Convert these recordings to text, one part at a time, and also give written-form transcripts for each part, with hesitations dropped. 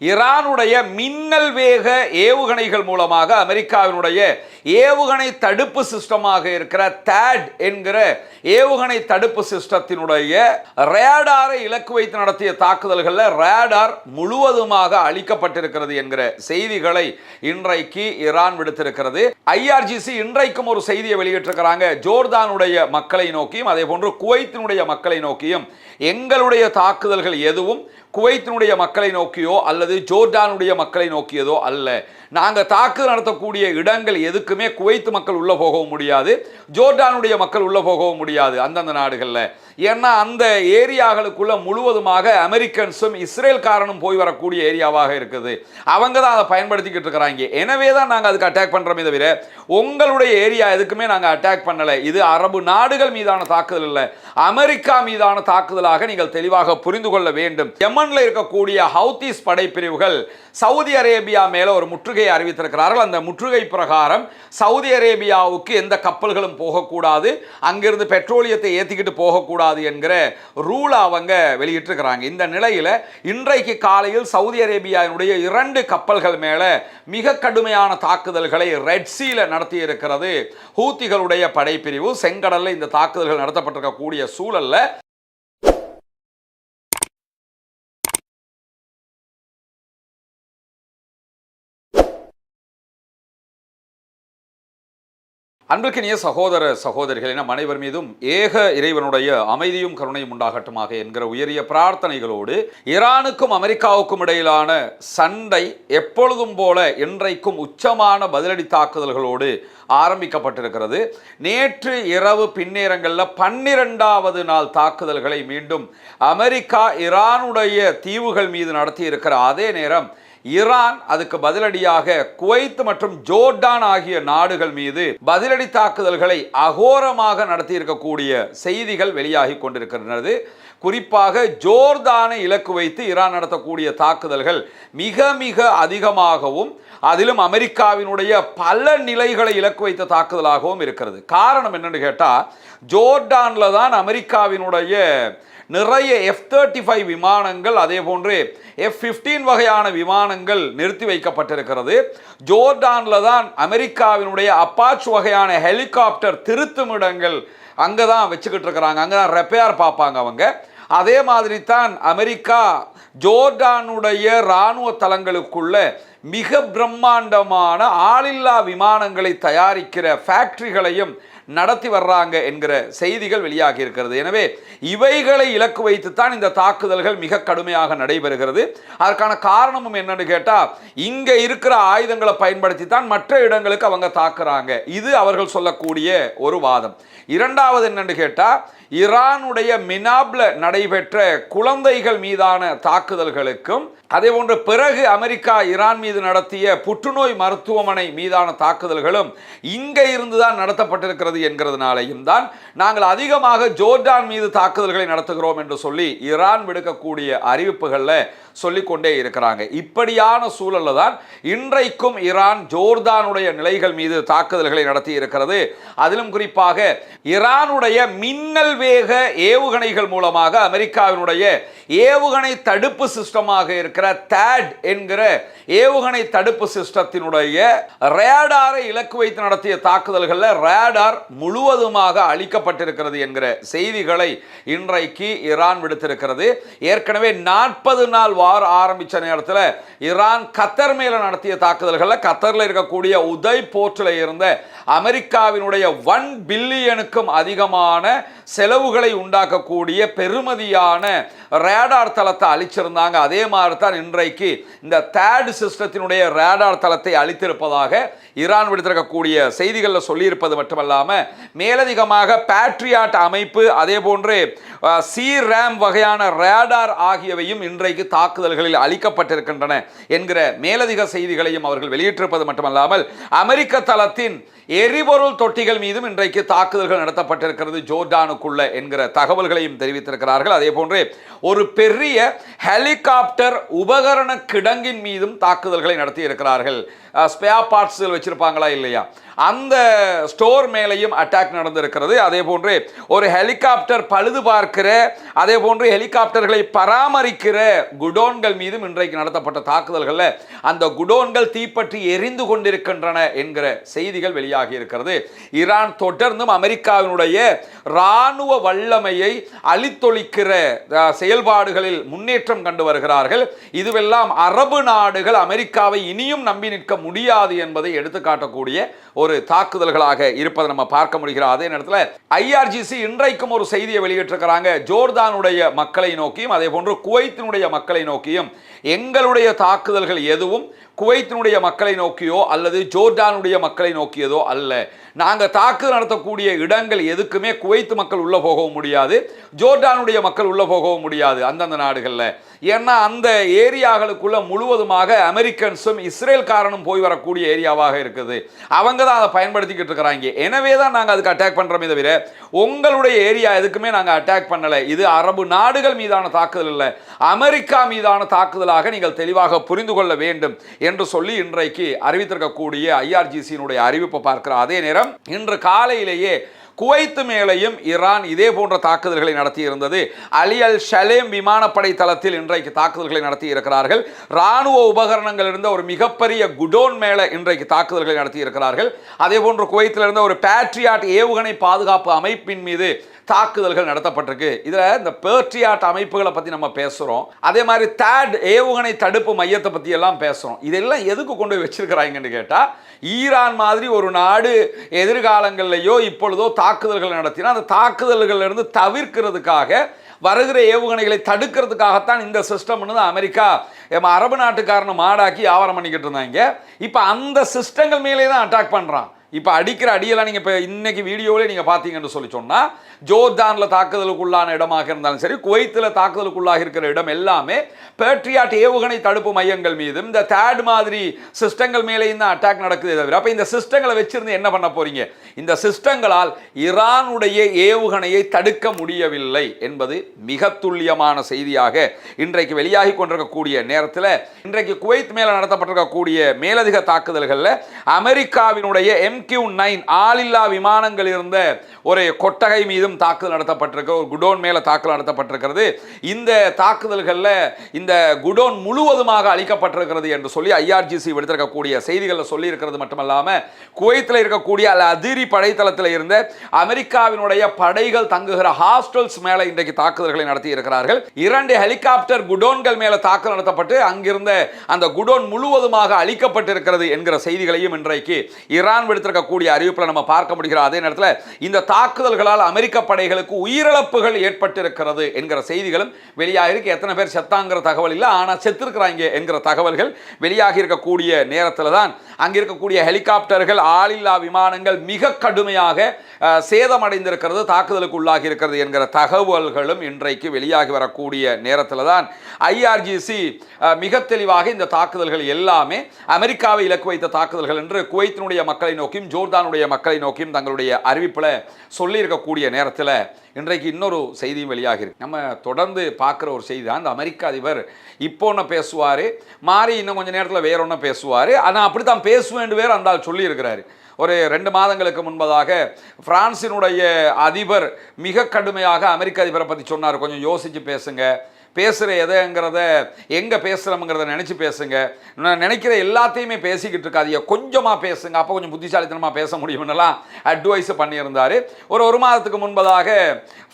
ஈரானுடைய மின்னல் வேக ஏவுகணைகள் மூலமாக அமெரிக்காவினுடைய ஏவுகணை தடுப்பு சிஸ்டமாக இருக்கிற THAAD என்கிற ஏவுகணை தடுப்பு சிஸ்டத்தினுடைய ரேடாரை இலக்கு வைத்து நடத்திய தாக்குதல்களில் ரேடார் முழுவதுமாக அழிக்கப்பட்டிருக்கிறது என்கிற செய்திகளை இன்றைக்கு ஈரான் விடுத்திருக்கிறது. IRGC இன்றைக்கும் ஒரு செய்தியை வெளியிட்டிருக்கிறாங்க. ஜோர்தானுடைய மக்களை நோக்கியும் அதே போன்று குவைத்தினுடைய மக்களை நோக்கியும் எங்களுடைய தாக்குதல்கள் எதுவும் குவைத்தினுடைய மக்களை நோக்கியோ அல்லது ஜோர்டானுடைய மக்களை நோக்கியதோ அல்ல. நாங்கள் தாக்குதல் நடத்தக்கூடிய இடங்கள் எதுக்குமே குவைத் மக்கள் உள்ள போகவும் முடியாது, ஜோர்டானுடைய மக்கள் உள்ள போகவும் முடியாது அந்தந்த நாடுகளில். ஏன்னா அந்த ஏரியாக்களுக்குள்ள முழுவதுமாக அமெரிக்கன்ஸும் இஸ்ரேல்காரனும் போய் வரக்கூடிய ஏரியாவாக இருக்குது. அவங்க தான் அதை பயன்படுத்திக்கிட்டு இருக்கிறாங்க. எனவே தான் நாங்கள் அதுக்கு அட்டாக் பண்ணுறோமே தவிர உங்களுடைய ஏரியா எதுக்குமே நாங்கள் அட்டாக் பண்ணலை. இது அரபு நாடுகள் மீதான தாக்குதல் இல்லை, அமெரிக்கா மீதான தாக்குதலாக நீங்கள் தெளிவாக புரிந்து கொள்ள வேண்டும். யமன்ல இருக்கக்கூடிய ஹவுதீஸ் படைப்பிரிவுகள் சவுதி அரேபியா மேல ஒரு முற்றுகையை அறிவித்திருக்கிறார்கள். அந்த முற்றுகை பிரகாரம் சவுதி அரேபியாவுக்கு எந்த கப்பல்களும் போகக்கூடாது, அங்கிருந்து பெட்ரோலியத்தை ஏற்றிக்கிட்டு போகக்கூடாது என்கிற ரூல் அவங்க வெளியிட்டிருக்கிறாங்க. இந்த நிலையில இன்றைக்கு காலையில் சவுதி அரேபியாவினுடைய 2 கப்பல்கள் மேல மிக கடுமையான தாக்குதல்களை ரெட் சீல நடத்தி இருக்கிறது ஹூத்திகளுடைய படைப்பிரிவு. செங்கடல்ல இந்த தாக்குதல்கள் நடத்தப்பட்டிருக்கக்கூடிய சூழல்ல அன்புக்கினிய சகோதர சகோதரிகள், நம் அனைவர் மீதும் ஏக இறைவனுடைய அமைதியும் கருணையும் உண்டாகட்டுமாக என்கிற உயரிய பிரார்த்தனைகளோடு ஈரானுக்கும் அமெரிக்காவுக்கும் இடையிலான சண்டை எப்பொழுதும் போல இன்றைக்கும் உச்சமான பதிலடி தாக்குதல்களோடு ஆரம்பிக்கப்பட்டிருக்கிறது. நேற்று இரவு பின்னேரங்களில் 12வது நாள் தாக்குதல்களை மீண்டும் அமெரிக்கா ஈரானுடைய தீவுகள் மீது நடத்தி இருக்கிற அதே நேரம் ஈரான் அதுக்கு பதிலடியாக குவைத் மற்றும் ஜோர்டான் ஆகிய நாடுகள் மீது பதிலடி தாக்குதல்களை அகோரமாக நடத்தி இருக்கக்கூடிய செய்திகள் வெளியாகி கொண்டிருக்கின்றது. குறிப்பாக ஜோர்தானை இலக்கு வைத்து ஈரான் நடத்தக்கூடிய தாக்குதல்கள் மிக மிக அதிகமாகவும் அதிலும் அமெரிக்காவினுடைய பல நிலைகளை இலக்கு வைத்த தாக்குதலாகவும் இருக்கிறது. காரணம் என்னன்னு கேட்டால், ஜோர்டான்ல தான் அமெரிக்காவினுடைய நிறைய F-35 விமானங்கள் அதே போன்று F-15 வகையான விமானங்கள் நிறுத்தி வைக்கப்பட்டிருக்கிறது. ஜோர்டான்ல தான் அமெரிக்காவினுடைய அப்பாச் வகையான ஹெலிகாப்டர் திருத்துமிடங்கள் அங்கே தான் வச்சுக்கிட்டு இருக்கிறாங்க, அங்கே தான் ரெப்பேர் பார்ப்பாங்க அவங்க. அதே மாதிரி தான் அமெரிக்கா ஜோர்டானுடைய இராணுவ தளங்களுக்குள்ள மிக பிரம்மாண்டமான ஆளில்லா விமானங்களை தயாரிக்கிற ஃபேக்டரிகளையும் நடத்தி வர்றாங்க என்கிற செய்திகள் வெளியாகி இருக்கிறது. எனவே இவைகளை இலக்கு வைத்துத்தான் இந்த தாக்குதல்கள் மிக கடுமையாக நடைபெறுகிறது. அதற்கான காரணமும் என்னன்னு கேட்டால், இங்கே இருக்கிற ஆயுதங்களை பயன்படுத்தி தான் மற்ற இடங்களுக்கு அவங்க தாக்குறாங்க. இது அவர்கள் சொல்லக்கூடிய ஒரு வாதம். இரண்டாவது என்னன்னு கேட்டால், ஈரானுடைய மினாப்ல நடைபெற்ற குழந்தைகள் மீதான தாக்குதல்களுக்கும் அதே போன்று பிறகு அமெரிக்கா ஈரான் மீது நடத்திய புற்றுநோய் மருத்துவமனை மீதான தாக்குதல்களும் இங்கே இருந்துதான் நடத்தப்பட்டிருக்கிறது என்கிறதுனாலையும் தான் நாங்கள் அதிகமாக ஜோர்டான் மீது தாக்குதல்களை நடத்துகிறோம் என்று சொல்லி ஈரான் விடுக்கக்கூடிய அறிவிப்புகளில் சொல்லிக்கொண்டே இருக்கிறாங்க. இப்படியான சூழல்ல தான் இன்றைக்கும் ஈரான் ஜோர்தானுடைய நிலைகள் மீது தாக்குதல்களை நடத்தி இருக்கிறது. அதிலும் குறிப்பாக ஈரானுடைய மின்னல் வேக ஏவுகணைகள் மூலமாக அமெரிக்காவினுடைய ஏவுகணை தடுப்பு சிஸ்டமாக இருக்கிற THAAD என்கிற ஏவுகணை தடுப்பு சிஸ்டத்தினுடைய ரேடாரை இலக்கு வைத்து நடத்திய தாக்குதல்களில் ரேடார் முழுவதுமாக அழிக்கப்பட்டிருக்கிறது என்கிற செய்திகளை இன்றைக்கு ஈரான் விடுத்திருக்கிறது. ஏற்கனவே 40 நாள் வார் ஆரம்பித்த நேரத்தில் ஈரான் கத்தர் மேல நடத்திய தாக்குதல்களில் கத்தரில் இருக்கக்கூடிய உதய் போர்ட்டில் இருந்த அமெரிக்காவினுடைய 1 பில்லியனுக்கும் அதிகமான செலவுகளை உண்டாக்கக்கூடிய பெருமதியான ரேடார் தளத்தை அழிச்சிருந்தாங்க. அதே மாதிரி தான் இன்றைக்கு இந்த THAAD சிஸ்டத்தினுடைய ரேடார் தளத்தை அழித்திருப்பதாக ஈரான் விடுத்திருக்கக்கூடிய செய்திகளில் சொல்லியிருப்பது மட்டுமல்லாமல் மேலதிகமாக பேட்ரியாட் அமைப்பு அதே போன்று C-RAM வகையான ரேடார் ஆகியவையும் இன்றைக்கு தாக்குதல்களில் அளிக்கப்பட்டிருக்கின்றன என்கிற மேலதிக செய்திகளையும் அவர்கள் வெளியிட்டிருப்பது மட்டுமல்லாமல் அமெரிக்க தளத்தின் எரிபொருள் தொட்டிகள் மீதும் இன்றைக்கு தாக்குதல்கள் நடத்தப்பட்டிருக்கிறது ஜோர்டானுக்குள்ள என்கிற தகவல்களையும் தெரிவித்திருக்கிறார்கள். அதே போன்று ஒரு பெரிய ஹெலிகாப்டர் உபகரண கிடங்கின் மீதும் தாக்குதல்களை நடத்தி இருக்கிறார்கள். ஸ்பேர் பார்ட்ஸ்கள் வச்சிருப்பாங்களா இல்லையா, அந்த ஸ்டோர் மேலையும் அட்டாக் நடந்திருக்கிறது. அதே போன்று ஒரு ஹெலிகாப்டர் பழுது பார்க்கிற, அதே போன்று ஹெலிகாப்டர்களை பராமரிக்கிற குடோன்கள் மீதும் இன்றைக்கு நடத்தப்பட்ட தாக்குதல்கள் அந்த குடோன்கள் தீப்பற்றி எரிந்து கொண்டிருக்கின்றன என்கிற செய்திகள் வெளியாகி இருக்கிறது. ஈரான் தொடர்ந்தும் அமெரிக்காவினுடைய இராணுவ வல்லமையை அழித்தொழிக்கிற செயல்பாடுகளில் முன்னேற்றம் கண்டு வருகிறார்கள். இதுவெல்லாம் அரபு நாடுகள் அமெரிக்காவை இனியும் நம்பி நிற்க முடியாது என்பதை எடுத்துக்காட்டக்கூடிய ஒரு தாக்குதல்களாக இருப்பதை நம்ம பார்க்க முடிகிறது. அதே நேரத்தில் ஐஆர்ஜிசி இன்றைக்கும் ஒரு செய்தியை வெளியிட்டிருக்கிறாங்க. ஜோர்தானுடைய மக்களை நோக்கியும் அதே போன்று குவைத்தினுடைய மக்களை நோக்கியும் எங்களுடைய தாக்குதல்கள் எதுவும் குவைத்தினுடைய மக்களை நோக்கியோ அல்லது ஜோர்டானுடைய மக்களை நோக்கியதோ அல்ல. நாங்கள் தாக்குதல் நடத்தக்கூடிய இடங்கள் எதுக்குமே குவைத்து மக்கள் உள்ள போகவும் முடியாது, ஜோர்டானுடைய மக்கள் உள்ள போகவும் முடியாது அந்தந்த நாடுகளில். ஏன்னா அந்த ஏரியாக்களுக்குள்ள முழுவதுமாக அமெரிக்கன்ஸும் இஸ்ரேல்காரனும் போய் வரக்கூடிய ஏரியாவாக இருக்குது. அவங்க தான் அதை பயன்படுத்திக்கிட்டு இருக்கிறாங்க. எனவே தான் நாங்கள் அதுக்கு அட்டாக் பண்ணுறோமே தவிர உங்களுடைய ஏரியா எதுக்குமே நாங்கள் அட்டாக் பண்ணலை. இது அரபு நாடுகள் மீதான தாக்குதல் இல்லை, அமெரிக்கா மீதான தாக்குதலாக நீங்கள் தெளிவாக புரிந்து கொள்ள வேண்டும் என்று சொல்லி இன்றைக்கு அறிவித்திருக்கக்கூடிய ஐஆர்ஜிசியினுடைய அறிவிப்பை பார்க்கிற அதே நேரம் இன்று காலையிலேயே குவைத்து மேலையும் ஈரான் இதே போன்ற தாக்குதல்களை நடத்தி இருந்தது. அலி அல் ஷலேம் விமானப்படை தளத்தில் இன்றைக்கு தாக்குதல்களை நடத்தி இருக்கிறார்கள். இராணுவ உபகரணங்கள் இருந்த ஒரு மிகப்பெரிய குடோன் மேல இன்றைக்கு தாக்குதல்களை நடத்தி இருக்கிறார்கள். அதே போன்று குவைத்தில் இருந்த ஒரு பேட்ரியாட் ஏவுகணை பாதுகாப்பு அமைப்பின் மீது தாக்குதல்கள் நடத்தப்பட்டிருக்கு. இதில் இந்த பேட்ரியாட் அமைப்புகளை பற்றி நம்ம பேசுகிறோம், அதே மாதிரி தேட் ஏவுகணை தடுப்பு மையத்தை பற்றி எல்லாம் பேசுகிறோம். இதெல்லாம் எதுக்கு கொண்டு போய் வச்சிருக்கிறாங்கன்னு கேட்டால், ஈரான் மாதிரி ஒரு நாடு எதிர்காலங்களிலேயோ இப்பொழுதோ தாக்குதல்கள் நடத்தினா அந்த தாக்குதல்களிலிருந்து தவிர்க்கிறதுக்காக, வருகிற ஏவுகணைகளை தடுக்கிறதுக்காகத்தான் இந்த சிஸ்டம்னு தான் அமெரிக்கா அரபு நாட்டுக்காரனை மாடாக்கி வியாபாரம் பண்ணிக்கிட்டு இருந்தாங்க. இப்போ அந்த சிஸ்டங்கள் மேலே தான் அட்டாக் பண்ணுறான். இப்போ அடிக்கிற அடியெல்லாம் நீங்கள் இப்போ இன்னைக்கு வீடியோவிலே நீங்கள் பார்த்தீங்கன்னு சொல்லி சொன்னால், ஜோர்டானில் தாக்குதலுக்குள்ளான இடமாக இருந்தாலும் சரி, குவைத்தில் தாக்குதலுக்குள்ளாக இருக்கிற இடம் எல்லாமே பேட்ரியாட் ஏவுகணை தடுப்பு மையங்கள் மீதும் இந்த தேட் மாதிரி சிஸ்டங்கள் மேலேயும் தான் அட்டாக் நடக்குது தவிர, அப்போ இந்த சிஸ்டங்களை வச்சிருந்து என்ன பண்ண போறீங்க? இந்த சிஸ்டங்களால் ஈரானுடைய ஏவுகணையை தடுக்க முடியவில்லை என்பது மிக துல்லியமான செய்தியாக இன்றைக்கு வெளியாகி கொண்டிருக்கக்கூடிய நேரத்தில், இன்றைக்கு குவைத் மேலே நடத்தப்பட்டிருக்கக்கூடிய மேலதிக தாக்குதல்களில் அமெரிக்காவினுடைய MQ-9 ஆளில்லா விமானங்கள் இருந்த ஒரு கொட்டகை மீதும் தாக்குதல் நடத்தப்பட்டிருக்க, ஒரு குடோன் மேல தாக்குதல் நடத்தப்பட்டிருக்கிறது. இந்த தாக்குதல்களில் இந்த குடோன் முழுவதுமாக அழிக்கப்பட்டிருக்கிறது என்று சொல்லி ஐஆர்ஜிசி விடுத்திருக்கக்கூடிய செய்திகளில் சொல்லி இருக்கிறது மட்டுமல்லாமல், குவைத்தில் இருக்கக்கூடிய அதிரி படைத்தளத்தில் இருந்த அமெரிக்காவினுடைய படைகள் தங்குகிற ஹாஸ்டல்ஸ் மேல இன்றைக்கு தாக்குதல்களை நடத்தி இருக்கிறார்கள். 2 ஹெலிகாப்டர் குடோன்கள் மேல தாக்குதல் நடத்தப்பட்டு அங்கிருந்த அந்த குடோன் முழுவதுமாக அழிக்கப்பட்டிருக்கிறது என்கிற செய்திகளையும் இன்றைக்கு ஈரான் விடுத்திருக்கக்கூடிய அறிவிப்பில் நம்ம பார்க்க முடிகிறது. அதே நேரத்தில் இந்த தாக்குதல்களால் அமெரிக்க படைகளுக்கு உயிரிழப்புகள் ஏற்பட்டிருக்கிறது என்கிற செய்திகளும் வெளியாக இருக்கு. எத்தனை பேர் செத்தாங்கிற தகவல் இல்லை, ஆனால் செத்திருக்கிறாங்க என்கிற தகவல்கள் வெளியாகி இருக்கக்கூடிய நேரத்தில் தான் அங்கே இருக்கக்கூடிய ஹெலிகாப்டர்கள், ஆளில்லா விமானங்கள் மிக கடுமையாக சேதமடைந்திருக்கிறது, தாக்குதலுக்கு உள்ளாகி இருக்கிறது என்கிற தகவல்களும் இன்றைக்கு வெளியாகி வரக்கூடிய நேரத்தில் தான் ஐஆர்ஜிசி மிக தெளிவாக இந்த தாக்குதல்கள் எல்லாமே அமெரிக்காவை இலக்கு வைத்த தாக்குதல்கள் என்று குவைத்தினுடைய மக்களை நோக்கியும் ஜோர்தானுடைய மக்களை நோக்கியும் தங்களுடைய அறிவிப்பில் சொல்லி இருக்கக்கூடிய நேரத்தில் இன்றைக்கு இன்னொரு செய்தியும் வெளியாகிருக்கு. நம்ம தொடர்ந்து பார்க்குற ஒரு செய்தி தான், இந்த அமெரிக்க அதிபர் இப்போ ஒன்று பேசுவார், மாறி இன்னும் கொஞ்சம் நேரத்தில் வேற ஒன்று பேசுவார். ஆனால் அப்படி தான் பேசுவேன் வேறு அந்த ஆள் சொல்லியிருக்கிறாரு. ஒரு 2 மாதங்களுக்கு முன்பதாக பிரான்சினுடைய அதிபர் மிக கடுமையாக அமெரிக்க அதிபரை பற்றி சொன்னார், கொஞ்சம் யோசித்து பேசுங்க, பேசுகிற எதைங்கிறத எங்கே பேசுகிறோம்ங்கிறத நினச்சி பேசுங்க, நான் நினைக்கிற எல்லாத்தையுமே பேசிக்கிட்டு இருக்காதிய, கொஞ்சமாக பேசுங்க, அப்போ கொஞ்சம் புத்திசாலித்தனமாக பேச முடியும்னுலாம் அட்வைஸ் பண்ணியிருந்தார். ஒரு மாதத்துக்கு முன்பதாக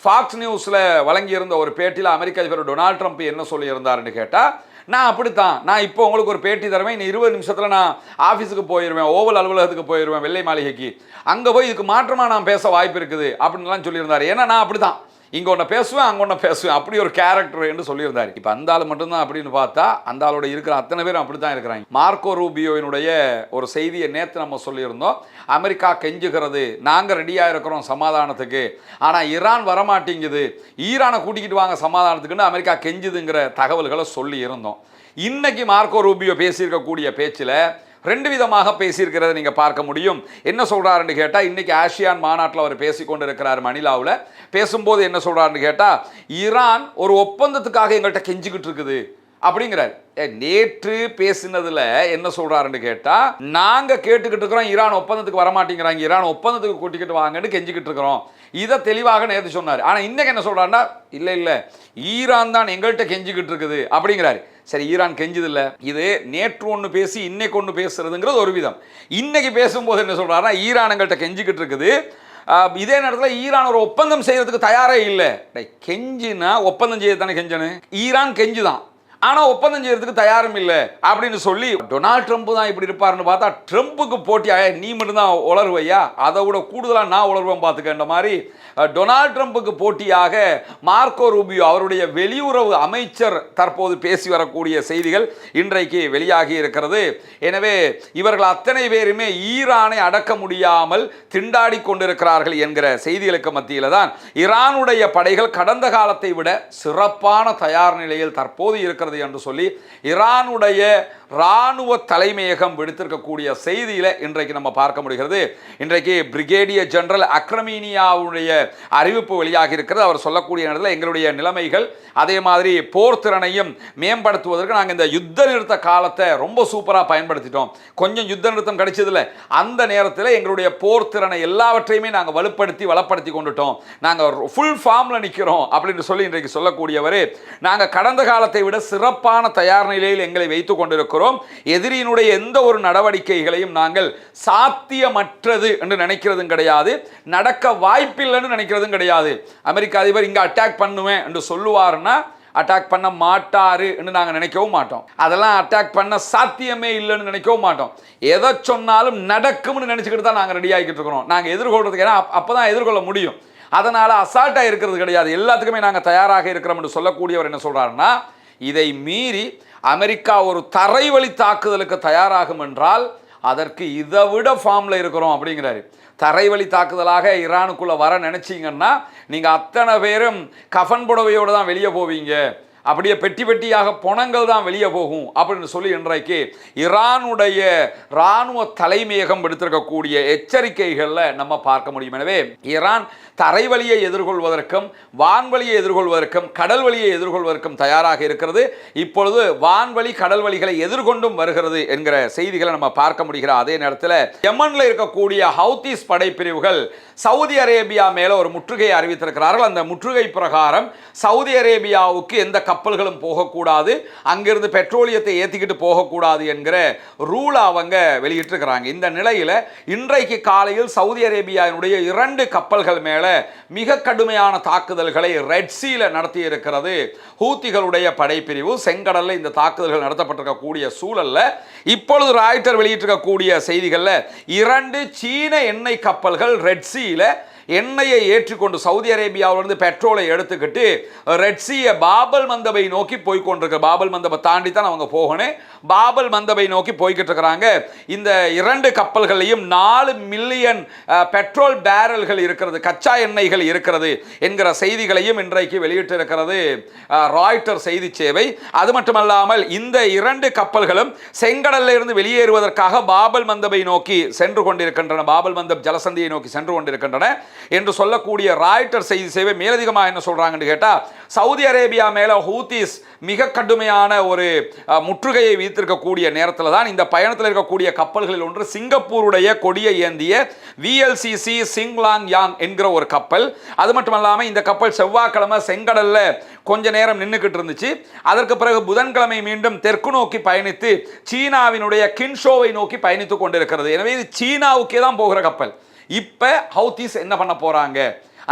ஃபாக்ஸ் நியூஸில் வழங்கியிருந்த ஒரு பேட்டியில் அமெரிக்க அதிபர் டொனால்ட் ட்ரம்ப் என்ன சொல்லியிருந்தாருன்னு கேட்டால், நான் அப்படித்தான், நான் இப்போ உங்களுக்கு ஒரு பேட்டி தருவேன், இன்னும் 20 நிமிஷத்தில் நான் ஆஃபீஸுக்கு போயிடுவேன், ஓவல் அலுவலகத்துக்கு போயிடுவேன், வெள்ளை மாளிகைக்கு, அங்கே போய் இதுக்கு மாற்றமாக நான் பேச வாய்ப்பு இருக்குது அப்படின்லாம் சொல்லியிருந்தார். ஏன்னா நான் அப்படி தான், இங்கே ஒன்று பேசுவேன், அங்கே ஒன்று பேசுவேன், அப்படி ஒரு கேரக்டர் என்று சொல்லியிருந்தார். இப்போ அந்த ஆள் மட்டும்தான் அப்படின்னு பார்த்தா அந்த ஆளோட இருக்கிற அத்தனை பேரும் அப்படி தான் இருக்கிறாங்க. மார்க்கோ ரூபியோவினுடைய ஒரு செய்தியை நேற்று நம்ம சொல்லியிருந்தோம், அமெரிக்கா கெஞ்சுகிறது, நாங்கள் ரெடியாக இருக்கிறோம் சமாதானத்துக்கு, ஆனால் ஈரான் வரமாட்டேங்குது, ஈரானை கூட்டிக்கிட்டு வாங்க சமாதானத்துக்குன்னு அமெரிக்கா கெஞ்சுதுங்கிற தகவல்களை சொல்லி இருந்தோம். இன்னைக்கு மார்க்கோ ரூபியோ பேசியிருக்கக்கூடிய பேச்சில் ரெண்டு விதமாக பேசியிருக்கிறத நீங்க பார்க்க முடியும். என்ன சொல்றாருன்னு கேட்டா, இன்னைக்கு ஆசியான் மாநாட்டில் அவர் பேசிக்கொண்டு இருக்கிறார் மணிலாவில். பேசும்போது என்ன சொல்றாருன்னு கேட்டா, ஈரான் ஒரு ஒப்பந்தத்துக்காக எங்கள்கிட்ட கெஞ்சிக்கிட்டு இருக்குது அப்படிங்கிறார். நேற்று பேசினதுல என்ன சொல்றாருன்னு கேட்டா, நாங்க கேட்டுக்கிட்டு இருக்கிறோம் ஈரான் ஒப்பந்தத்துக்கு வரமாட்டேங்கிறாங்க, ஈரான் ஒப்பந்தத்துக்கு கூட்டிக்கிட்டு வாங்கன்னு கெஞ்சிக்கிட்டு இருக்கிறோம். இதை தெளிவாக நேற்று சொன்னார். ஆனா இன்னைக்கு என்ன சொல்றாருன்னா, இல்ல இல்ல ஈரான் தான் எங்கள்கிட்ட கெஞ்சிக்கிட்டு இருக்குது அப்படிங்கிறாரு. சரி, ஈரான் கெஞ்சது இல்லை, இது நேற்று ஒன்று பேசி இன்னைக்கு ஒன்று பேசுறதுங்கிறது ஒரு விதம். இன்னைக்கு பேசும்போது என்ன சொல்றாருன்னா, ஈரான் எங்கள்கிட்ட கெஞ்சிக்கிட்டு இருக்குது, இதே நேரத்தில் ஈரான் ஒரு ஒப்பந்தம் செய்யறதுக்கு தயாரே இல்லை. கெஞ்சினா ஒப்பந்தம் செய்ய தானே கெஞ்சணும், ஈரான் கெஞ்சுதான், ஆனா ஒப்பந்தம் செய்யறதுக்கு தயாரும் இல்லை அப்படின்னு சொல்லி டொனால்ட் ட்ரம்ப் தான் இப்படி இருப்பாருன்னு பார்த்தா, ட்ரம்ப்புக்கு போட்டியாக நீ மட்டும்தான் உளருவையா, அதை விட கூடுதலாக நான் உளருவேன் பார்த்துக்கின்ற மாதிரி டொனால்ட் ட்ரம்ப்புக்கு போட்டியாக மார்க்கோ ரூபியோ அவருடைய வெளியுறவு அமைச்சர் தற்போது பேசி வரக்கூடிய செய்திகள் இன்றைக்கு வெளியாகி இருக்கிறது. எனவே இவர்கள் அத்தனை பேருமே ஈரானை அடக்க முடியாமல் திண்டாடி கொண்டிருக்கிறார்கள் என்கிற செய்திகளுக்கு மத்தியில் தான் ஈரானுடைய படைகள் கடந்த காலத்தை விட சிறப்பான தயார் நிலையில் தற்போது இருக்கிறது என்று சொல்லி ஈரானுடைய இராணுவ தலைமையகம் விடுத்திருக்கக்கூடிய செய்தியில இன்றைக்கு நம்ம பார்க்க முடிகிறது. இன்றைக்கு பிரிகேடியர் ஜெனரல் அக்ரமீனியாவுடைய அறிவிப்பு வெளியாகி இருக்கிறது. அவர் சொல்லக்கூடிய நேரத்தில் எங்களுடைய நிலைமைகள் அதே மாதிரி போர் திறனையும் மேம்படுத்துவதற்கு நாங்கள் இந்த யுத்த நிறுத்த காலத்தை ரொம்ப சூப்பராக பயன்படுத்திட்டோம். கொஞ்சம் யுத்த நிறுத்தம் கிடைச்சதில்ல, அந்த நேரத்தில் எங்களுடைய போர் திறனை எல்லாவற்றையுமே நாங்கள் வலுப்படுத்தி கொண்டுட்டோம், நாங்கள் ஃபுல் ஃபார்மில் நிற்கிறோம் அப்படின்னு சொல்லி இன்றைக்கு சொல்லக்கூடியவர், நாங்கள் கடந்த காலத்தை விட சிறப்பான தயார் நிலையில் எங்களை வைத்துக் கொண்டிருக்கிறோம், எதிரியினுடைய எந்த ஒரு நடவடிக்கைகளையும் நாங்கள் சாத்தியமற்றது என்று நினைக்கிறதும் கிடையாது, நடக்க வாய்ப்பில்லைன்னு நினைக்கிறதும் கிடையாது. அமெரிக்க அதிபர் இங்க அட்டாக் பண்ணுவேன் என்று சொல்லுவாருன்னா அட்டாக் பண்ண மாட்டாரு என்று நாங்கள் நினைக்கவும் மாட்டோம். அதெல்லாம் அட்டாக் பண்ண சாத்தியமே இல்லைன்னு நினைக்கவும் மாட்டோம். எதை சொன்னாலும் நடக்கும்னு நினைச்சுக்கிட்டு தான் நாங்கள் ரெடி ஆகிக்கிட்டு இருக்கிறோம். நாங்கள் எதிர்கொள்றதுக்கு, ஏன்னா அப்பதான் எதிர்கொள்ள முடியும். அதனால அசால்ட்டா இருக்கிறது கிடையாது, எல்லாத்துக்குமே நாங்கள் தயாராக இருக்கிறோம் என்று சொல்லக்கூடியவர் என்ன சொல்றாருன்னா, இதை மீறி அமெரிக்கா ஒரு தரைவழி தாக்குதலுக்கு தயாராகும் என்றால் அதற்கு இதை விட ஃபார்ம்ல இருக்கிறோம் அப்படிங்கிறாரு. தரைவழி தாக்குதலாக ஈரானுக்குள்ள வர நினைச்சீங்கன்னா நீங்க அத்தனை பேரும் கஃன் புடவையோடு தான் வெளியே போவீங்க, அப்படியே பெட்டி பெட்டியாக பணங்கள் தான் வெளியே போகும் அப்படின்னு சொல்லி இன்றைக்கு ஈரானுடைய இராணுவ தலைமையகம் எடுத்திருக்கக்கூடிய எச்சரிக்கைகளில் நம்ம பார்க்க முடியும். எனவே ஈரான் தரைவழியை எதிர்கொள்வதற்கும் வான்வழியை எதிர்கொள்வதற்கும் கடல் வழியை எதிர்கொள்வதற்கும் தயாராக இருக்கிறது. இப்பொழுது வான்வழி கடல் வழிகளை எதிர்கொண்டும் வருகிறது என்கிற செய்திகளை நம்ம பார்க்க முடிகிற அதே நேரத்தில் யமன்ல இருக்கக்கூடிய ஹவுதிஸ் படைப்பிரிவுகள் சவுதி அரேபியா மேல ஒரு முற்றுகையை அறிவித்திருக்கிறார்கள். அந்த முற்றுகை பிரகாரம் சவுதி அரேபியாவுக்கு எந்த கப்பல்களும் போகக்கூடாது, அங்கிருந்து பெட்ரோலியத்தை ஏற்றிக்கிட்டு போகக்கூடாது என்கிற ரூல் அவங்க வெளியிட்டிருக்கிறாங்க. இந்த நிலையில் இன்றைக்கு காலையில் சவுதி அரேபியாவுடைய 2 கப்பல்கள் மேல மிக கடுமையான தாக்குதல்களை ரெட் சீல நடத்தி இருக்கிறது ஹூத்திகளுடைய படைப்பிரிவு. செங்கடல்ல இந்த தாக்குதல்கள் நடத்தப்பட்டிருக்கக்கூடிய சூழல்ல இப்பொழுது ராய்ட்டர் வெளியிட்டிருக்கக்கூடிய செய்திகள்ல 2 சீன எண்ணெய் கப்பல்கள் ரெட் சீல எண்ணெயை ஏற்றிக்கொண்டு சவுதி அரேபியாவிலிருந்து பெட்ரோலை எடுத்துக்கிட்டு ரெட் சீயை பாபல் மந்தபை நோக்கி போய்கொண்டிருக்க, பாபல் மந்தபை தாண்டி தான் அவங்க போகணும், பாபல் மந்தபை நோக்கி போய்கிட்டு இருக்கிறாங்க. இந்த 2 கப்பல்களையும் 4 மில்லியன் பெட்ரோல் பேரல்கள் இருக்கிறது, கச்சா எண்ணெய்கள் இருக்கிறது என்கிற செய்திகளையும் இன்றைக்கு வெளியிட்டிருக்கிறது ராய்ட்டர் செய்தி சேவை. அது மட்டுமல்லாமல் இந்த 2 கப்பல்களும் செங்கடல்ல இருந்து வெளியேறுவதற்காக பாபல் மந்தபை நோக்கி சென்று கொண்டிருக்கின்றன, பாபல் மந்தப் ஜலசந்தியை நோக்கி சென்று கொண்டிருக்கின்றன என்று சொல்லக்கூடிய ராய்ட்டர் செய்தி சேவை மேலதிகமாக என்ன சொல்றாங்கன்னு கேட்டா, சவுதி அரேபியா மேல ஹூத்திஸ் மிக கடுமையான ஒரு முற்றுகையை வைத்திருக்கக்கூடிய நேரத்தில் தான் இந்த பயணத்தில் இருக்கக்கூடிய கப்பல்களில் ஒன்று சிங்கப்பூருடைய கொடியை ஏந்திய VLCC சிங்லாங் யாங் என்கிற ஒரு கப்பல். அது மட்டுமல்லாமல் இந்த கப்பல் செவ்வாய்க்கிழமை செங்கடல்ல கொஞ்ச நேரம் நின்றுக்கிட்டு இருந்துச்சு. அதற்கு பிறகு புதன்கிழமை மீண்டும் தெற்கு நோக்கி பயணித்து சீனாவினுடைய கின்ஷோவை நோக்கி பயணித்துக் கொண்டிருக்கிறது. எனவே இது சீனாவுக்கே தான் போகிற கப்பல். இப்ப ஹவுதிஸ் என்ன பண்ண போறாங்க,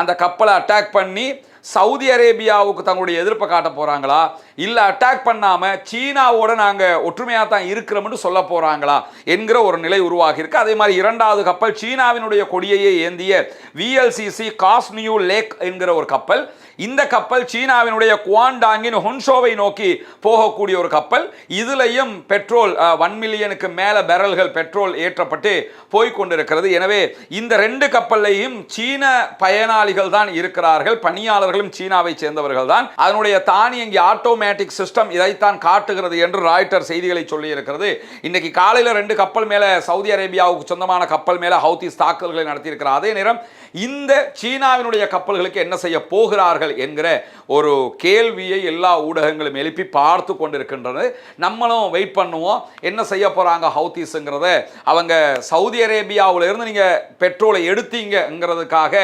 அந்த கப்பலை அட்டாக் பண்ணி சவுதி அரேபியாவுக்கு தங்களுடைய எதிர்ப்பை காட்ட போறாங்களா, இல்ல அட்டாக் பண்ணாம சீனாவோட நாங்க ஒற்றுமையா தான் இருக்கிறோம்னு சொல்ல போறாங்களா என்கிற ஒரு நிலை உருவாகி இருக்கு. அதே மாதிரி 2வது கப்பல் சீனாவினுடைய கொடியையே ஏந்திய VLCC காஸ்னியூ லேக் என்கிற ஒரு கப்பல். இந்த கப்பல் சீனாவினுடைய குவாண்டாங்கின் ஹொன்ஷோவை நோக்கி போகக்கூடிய ஒரு கப்பல். இதுலையும் பெட்ரோல் 1 மில்லியனுக்கு மேல பேரல்கள் பெட்ரோல் ஏற்றப்பட்டு போய்கொண்டிருக்கிறது. எனவே இந்த 2 கப்பல்லையும் சீன பயனாளிகள் தான் இருக்கிறார்கள், பணியாளர்களும் சீனாவை சேர்ந்தவர்கள் தான். அதனுடைய தானியங்கி ஆட்டோமேட்டிக் சிஸ்டம் இதைத்தான் காட்டுகிறது என்று ராய்ட்டர் செய்திகளை சொல்லி இருக்கிறது. இன்னைக்கு காலையில் 2 கப்பல் மேல சவுதி அரேபியாவுக்கு சொந்தமான கப்பல் மேல ஹவுதிஸ் தாக்குதல்களை நடத்தியிருக்கிறார். அதே நேரம் இந்த சீனாவினுடைய கப்பல்களுக்கு என்ன செய்ய போகிறார்கள் என்கிற ஒரு கேள்வியை எல்லா ஊடகங்களும் எழுப்பி பார்த்து கொண்டிருக்கின்றன. நம்மளும் வெயிட் பண்ணுவோம், என்ன செய்ய போறாங்க ஹவுதிஸ்ங்கிறத. அவங்க சவுதி அரேபியாவில் இருந்து நீங்க பெட்ரோலை எடுத்தீங்கிறதுக்காக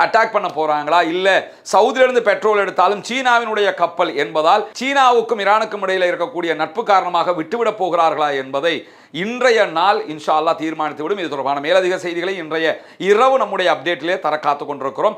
அட்டாக் பண்ண போறாங்களா, இல்ல சவுதியிலிருந்து பெட்ரோல் எடுத்தாலும் சீனாவினுடைய கப்பல் என்பதால் சீனாவுக்கும் ஈரானுக்கும் இடையில இருக்கக்கூடிய நட்பு காரணமாக விட்டுவிட போகிறார்களா என்பதை இன்றைய நாள் இன்ஷா அல்லாஹ் தீர்மானித்துவிடும். இது தொடர்பான மேலதிக செய்திகளை இன்றைய இரவு நம்முடைய அப்டேட்டிலே தர காத்துக் கொண்டிருக்கிறோம்.